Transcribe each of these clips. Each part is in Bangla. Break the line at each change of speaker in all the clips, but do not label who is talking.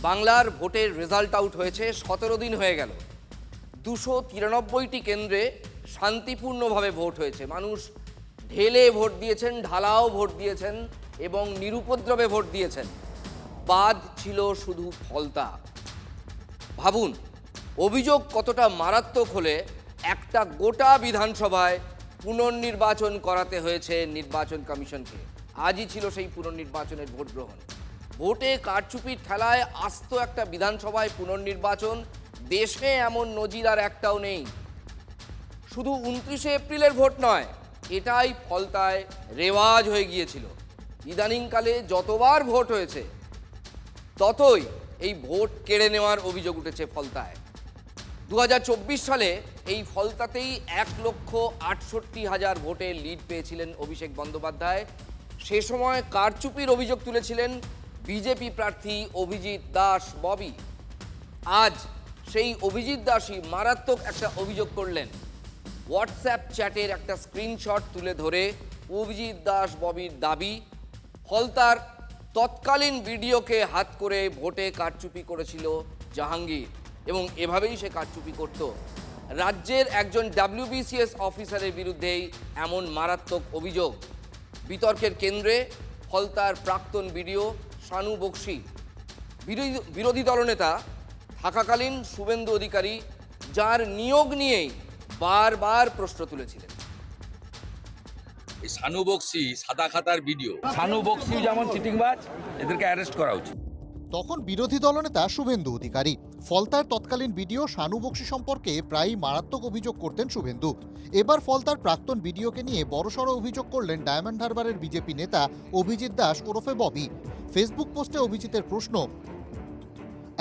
বাংলার ভোটের রেজাল্ট আউট হয়েছে, 17 দিন হয়ে গেল। 293টি কেন্দ্রে শান্তিপূর্ণভাবে ভোট হয়েছে। মানুষ ঢেলে ভোট দিয়েছেন, ঢালাও ভোট দিয়েছেন এবং নিরুপদ্রবে ভোট দিয়েছেন। বাদ ছিল শুধু ফলতা। ভাবুন, অভিযোগ কতটা মারাত্মক হলে একটা গোটা বিধানসভায় পুনর্নির্বাচন করাতে হয়েছে নির্বাচন কমিশনকে। আজই ছিল সেই পুনর্নির্বাচনের ভোট গ্রহণ। ভোটে কারচুপির ঠেলায় আস্ত একটা বিধানসভায় পুনর্নির্বাচন, দেশে এমন নজির আর একটাও নেই। শুধু 29শে এপ্রিলের ভোট নয়, এটাই ফলতায় রেওয়াজ হয়ে গিয়েছিল। ইদানিংকালে যতবার ভোট হয়েছে ততই এই ভোট কেড়ে নেওয়ার অভিযোগ উঠেছে ফলতায়। 2024 সালে এই ফলতাতেই 1,68,000 ভোটে লিড পেয়েছিলেন অভিষেক বন্দ্যোপাধ্যায়। সে সময় কারচুপির অভিযোগ তুলেছিলেন বিজেপি প্রার্থী অভিজিৎ দাস ববি। আজ সেই অভিজিৎ দাসই মারাত্মক একটা অভিযোগ করলেন। হোয়াটসঅ্যাপ চ্যাটের একটা স্ক্রিনশট তুলে ধরে অভিজিৎ দাস ববির দাবি, ফলতার তৎকালীন ভিডিওকে হাত করে ভোটে কারচুপি করেছিল জাহাঙ্গীর এবং এভাবেই সে কারচুপি করত। রাজ্যের একজন WBCS অফিসারের বিরুদ্ধেই এমন মারাত্মক অভিযোগ। বিতর্কের কেন্দ্রে ফলতার প্রাক্তন বিডিও শানু বক্সি। বিরোধী দলনেতা থাকাকালীন শুভেন্দু অধিকারী, যার নিয়োগ নিয়েই বারবার প্রশ্ন তুলেছিলেন।
শানু বক্সি সাদা খাতার ভিডিও, শানু বক্সি যেমন চিটিংবাজ, এদেরকে অ্যারেস্ট করা উচিত।
তখন বিরোধী দলনেতা শুভেন্দু অধিকারী। ফলতার তৎকালীন ভিডিও শানু বক্সি সম্পর্কে প্রায়ই মারাত্মক অভিযোগ করতেন শুভেন্দু। এবার ফলতার প্রাক্তন ভিডিওকে নিয়ে বড়সড় অভিযোগ করলেন ডায়মন্ড হারবারের বিজেপি নেতা অভিজিৎ দাস ওরফে ববি। ফেসবুক পোস্টে অভিজিতের প্রশ্ন,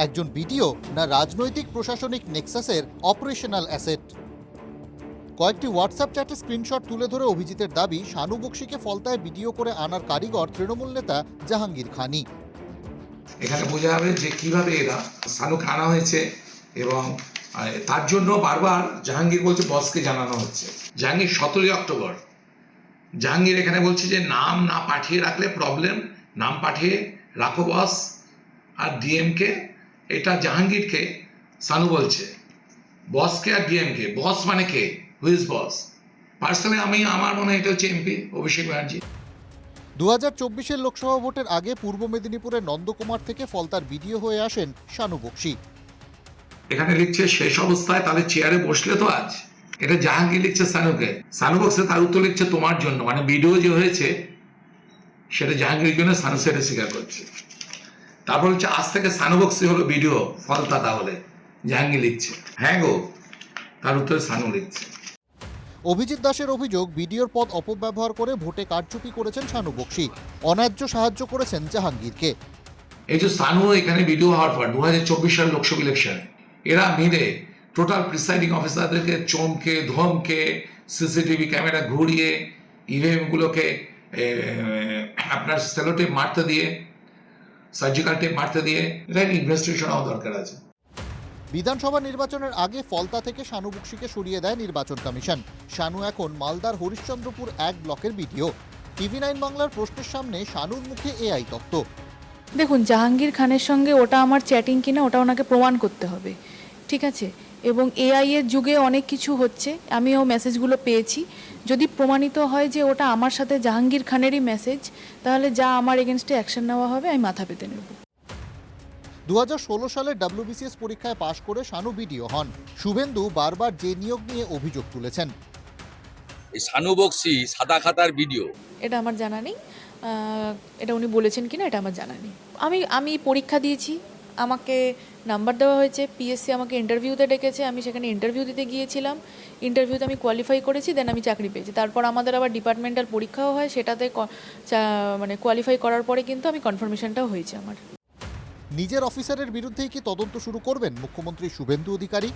একজন ভিডিও না রাজনৈতিক প্রশাসনিক নেক্সাসের অপারেশনাল অ্যাসেট? কয়েকটি হোয়াটসঅ্যাপ চ্যাটে স্ক্রিনশট তুলে ধরে অভিজিতের দাবি, শানু বক্সিকে ফলতায় ভিডিও করে আনার কারিগর তৃণমূল নেতা জাহাঙ্গীর খানি।
এখানে বোঝা যাবে যে কিভাবে এরা শানুকে আনা হয়েছে এবং তার জন্য বারবার জাহাঙ্গীর বলছে বসকে জানানো হচ্ছে। জাহাঙ্গীর 17 অক্টোবর জাহাঙ্গীর এখানে বলছে যে নাম না পাঠিয়ে রাখলে প্রবলেম, নাম পাঠিয়ে রাখো বস আর ডিএমকে। এটা জাহাঙ্গীরকে শানু বলছে, বসকে আর ডিএমকে। বস মানে কে? Who is boss? পার্সোনালি আমার মনে হয় এটা হচ্ছে এমপি অভিষেক ব্যানার্জি।
2024-এর লোকসভা ভোটের আগে পূর্ব মেদিনীপুরের নন্দকুমার থেকে ফলতার ভিডিও হয়ে আসেন শানু বক্সি।
এখানে লিখছে শেষ অবস্থায়, তাহলে চেয়ারে বসলে তো আজ। এটা জাহাঙ্গীর লিখছে শানুকে, শানু বক্সে তার উত্তর লিখছে তোমার জন্য। মানে ভিডিও যে হয়েছে সেটা জাহাঙ্গীরের জন্য, শানু সেটা স্বীকার করছে। তারপর হচ্ছে আজ থেকে শানু বক্সি হলো ভিডিও ফলতা, তাহলে জাহাঙ্গীর লিখছে হ্যাঁ গো, তার উত্তরে শানু লিখছে।
অভিজিৎ দাসের অভিযোগ, ভিডিওর পদ অপব্যবহার করে ভোটে কারচুপি করেছেন শানু বক্সি, অন্যায্য সাহায্য করেছেন জাহাঙ্গীরকে।
এই যে শানু এখানে ভিডিও হওয়ার পর 2024 সালের লোকসভা ইলেকশনে এরা মিলে টোটাল প্রিসাইডিং অফিসারদেরকে চমকে ধমকে সিসিটিভি ক্যামেরা ঘুরিয়ে ইভিএমগুলোকে আপনার সেলোটেপ মারতে দিয়ে, সার্জিক্যাল টেপ মারতে দিয়ে, এটা ইনভেস্টিগেশন হওয়া দরকার আছে।
বিধানসভা নির্বাচনের আগে ফলতা থেকে শানু বক্সিকে সরিয়ে দেয় নির্বাচন কমিশন। শানু এখন মালদার হরিশ্চন্দ্রপুর 1 ব্লকের ভিডিও। TV9 বাংলার প্রশ্নের সামনে শানুর মুখে এআই তত্ত্ব।
দেখুন, জাহাঙ্গীর খানের সঙ্গে ওটা আমার চ্যাটিং কিনা ওটা ওনাকে প্রমাণ করতে হবে, ঠিক আছে? এবং এআই এর যুগে অনেক কিছু হচ্ছে, আমিও মেসেজগুলো পেয়েছি। যদি প্রমাণিত হয় যে ওটা আমার সাথে জাহাঙ্গীর খানেরই মেসেজ, তাহলে যা আমার এগেনস্টে অ্যাকশন নেওয়া হবে আমি মাথা পেতে নেব।
2016 সালের WBCS পরীক্ষায় পাশ করে শানু ভিডিও হন। শুভেন্দু বারবার যে নিয়োগ নিয়ে অভিযোগ তুলেছেন।
এই শানু বক্সি সাদা খাতার ভিডিও,
এটা আমার জানা নেই, এটা উনি বলেছেন কিনা এটা আমার জানা নেই। আমি পরীক্ষা দিয়েছি, আমাকে নাম্বার দেওয়া হয়েছে, পিএসসি আমাকে ইন্টারভিউতে ডেকেছে, আমি সেখানে ইন্টারভিউ দিতে গিয়েছিলাম। ইন্টারভিউতে আমি কোয়ালিফাই করেছি, দেন আমি চাকরি পেয়েছি। তারপর আমাদের আবার ডিপার্টমেন্টাল পরীক্ষাও হয়, সেটাতে মানে কোয়ালিফাই করার পরে কিন্তু আমি কনফার্মেশনটাও হয়েছে আমার।
নিজের অফিসারের বিরুদ্ধেই কি তদন্ত শুরু করবেন মুখ্যমন্ত্রী শুভেন্দু অধিকারী?